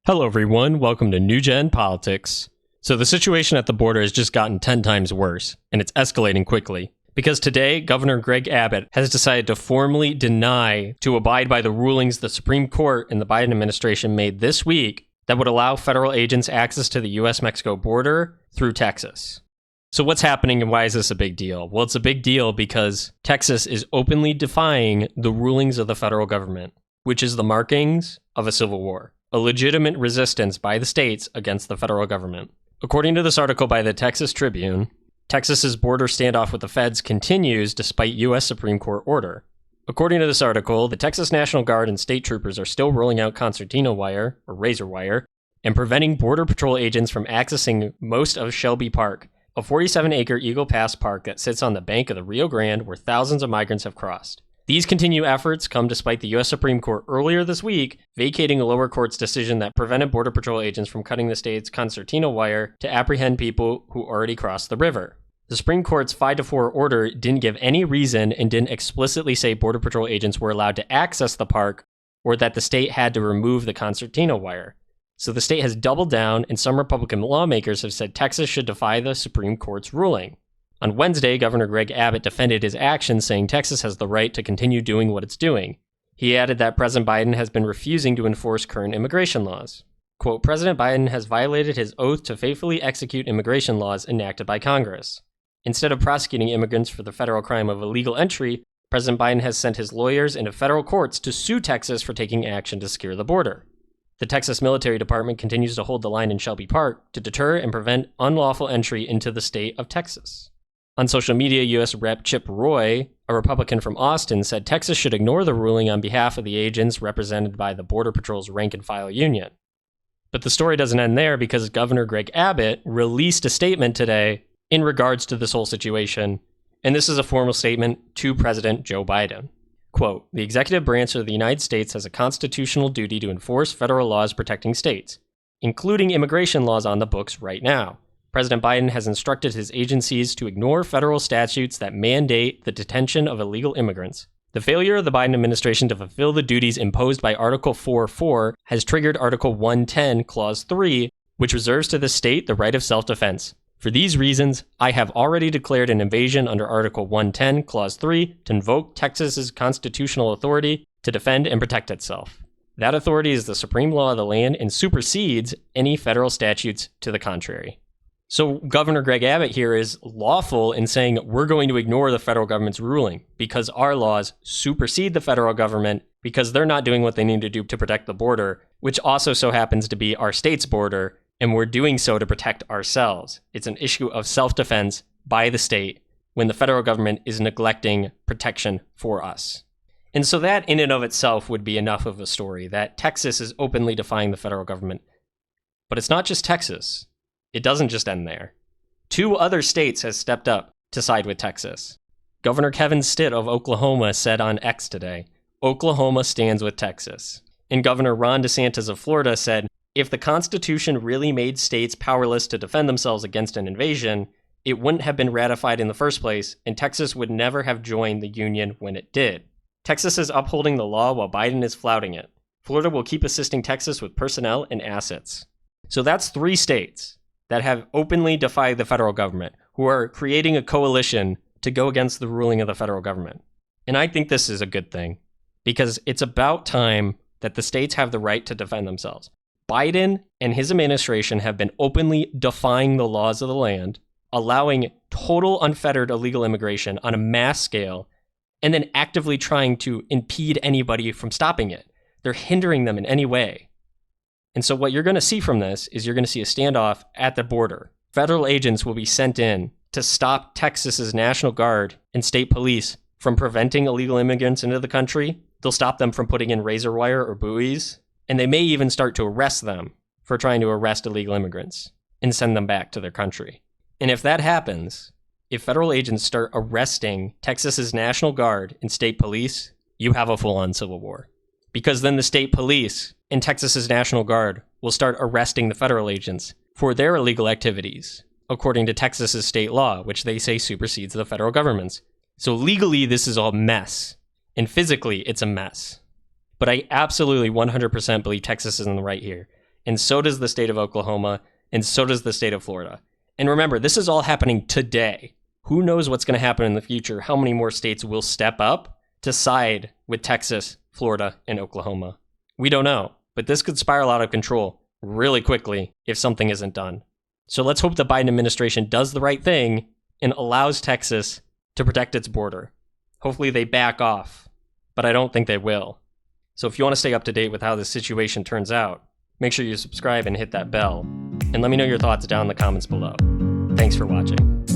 Hello, everyone. Welcome to New Gen Politics. So the situation at the border has just gotten 10 times worse, and it's escalating quickly. Because today, Governor Greg Abbott has decided to formally deny to abide by the rulings the Supreme Court and the Biden administration made this week that would allow federal agents access to the U.S.-Mexico border through Texas. So what's happening and why is this a big deal? Well, it's a big deal because Texas is openly defying the rulings of the federal government, which is the markings of a civil war. A legitimate resistance by the states against the federal government. According to this article by the Texas Tribune, Texas's border standoff with the feds continues despite U.S. Supreme Court order. According to this article, the Texas National Guard and state troopers are still rolling out concertina wire, or razor wire, and preventing Border Patrol agents from accessing most of Shelby Park, a 47-acre Eagle Pass park that sits on the bank of the Rio Grande where thousands of migrants have crossed. These continued efforts come despite the U.S. Supreme Court earlier this week vacating a lower court's decision that prevented Border Patrol agents from cutting the state's concertina wire to apprehend people who already crossed the river. The Supreme Court's 5-4 order didn't give any reason and didn't explicitly say Border Patrol agents were allowed to access the park or that the state had to remove the concertina wire. So the state has doubled down, and some Republican lawmakers have said Texas should defy the Supreme Court's ruling. On Wednesday, Governor Greg Abbott defended his actions, saying Texas has the right to continue doing what it's doing. He added that President Biden has been refusing to enforce current immigration laws. Quote, President Biden has violated his oath to faithfully execute immigration laws enacted by Congress. Instead of prosecuting immigrants for the federal crime of illegal entry, President Biden has sent his lawyers into federal courts to sue Texas for taking action to secure the border. The Texas Military Department continues to hold the line in Shelby Park to deter and prevent unlawful entry into the state of Texas. On social media, U.S. Rep. Chip Roy, a Republican from Austin, said Texas should ignore the ruling on behalf of the agents represented by the Border Patrol's rank-and-file union. But the story doesn't end there because Governor Greg Abbott released a statement today in regards to this whole situation, and this is a formal statement to President Joe Biden. Quote, the executive branch of the United States has a constitutional duty to enforce federal laws protecting states, including immigration laws on the books right now. President Biden has instructed his agencies to ignore federal statutes that mandate the detention of illegal immigrants. The failure of the Biden administration to fulfill the duties imposed by Article 4.4 has triggered Article 110, Clause 3, which reserves to the state the right of self-defense. For these reasons, I have already declared an invasion under Article 110, Clause 3 to invoke Texas's constitutional authority to defend and protect itself. That authority is the supreme law of the land and supersedes any federal statutes to the contrary. So Governor Greg Abbott here is lawful in saying we're going to ignore the federal government's ruling because our laws supersede the federal government because they're not doing what they need to do to protect the border, which also so happens to be our state's border, and we're doing so to protect ourselves. It's an issue of self-defense by the state when the federal government is neglecting protection for us. And so that in and of itself would be enough of a story that Texas is openly defying the federal government. But it's not just Texas. It doesn't just end there. 2 other states have stepped up to side with Texas. Governor Kevin Stitt of Oklahoma said on X today, Oklahoma stands with Texas. And Governor Ron DeSantis of Florida said, if the Constitution really made states powerless to defend themselves against an invasion, it wouldn't have been ratified in the first place, and Texas would never have joined the union when it did. Texas is upholding the law while Biden is flouting it. Florida will keep assisting Texas with personnel and assets. So that's 3 states that have openly defied the federal government, who are creating a coalition to go against the ruling of the federal government. And I think this is a good thing, because it's about time that the states have the right to defend themselves. Biden and his administration have been openly defying the laws of the land, allowing total unfettered illegal immigration on a mass scale, and then actively trying to impede anybody from stopping it. They're hindering them in any way. And so what you're going to see from this is you're going to see a standoff at the border. Federal agents will be sent in to stop Texas's National Guard and state police from preventing illegal immigrants into the country. They'll stop them from putting in razor wire or buoys, and they may even start to arrest them for trying to arrest illegal immigrants and send them back to their country. And if that happens, if federal agents start arresting Texas's National Guard and state police, you have a full-on civil war. Because then the state police and Texas's National Guard will start arresting the federal agents for their illegal activities, according to Texas's state law, which they say supersedes the federal government's. So legally, this is a mess, and physically, it's a mess. But I absolutely 100% believe Texas is in the right here. and so does the state of Oklahoma, and so does the state of Florida. And remember, this is all happening today. Who knows what's going to happen in the future? How many more states will step up to side with Texas, Florida, and Oklahoma? We don't know, but this could spiral out of control really quickly if something isn't done. So let's hope the Biden administration does the right thing and allows Texas to protect its border. Hopefully they back off, but I don't think they will. So if you want to stay up to date with how this situation turns out, make sure you subscribe and hit that bell. And let me know your thoughts down in the comments below. Thanks for watching.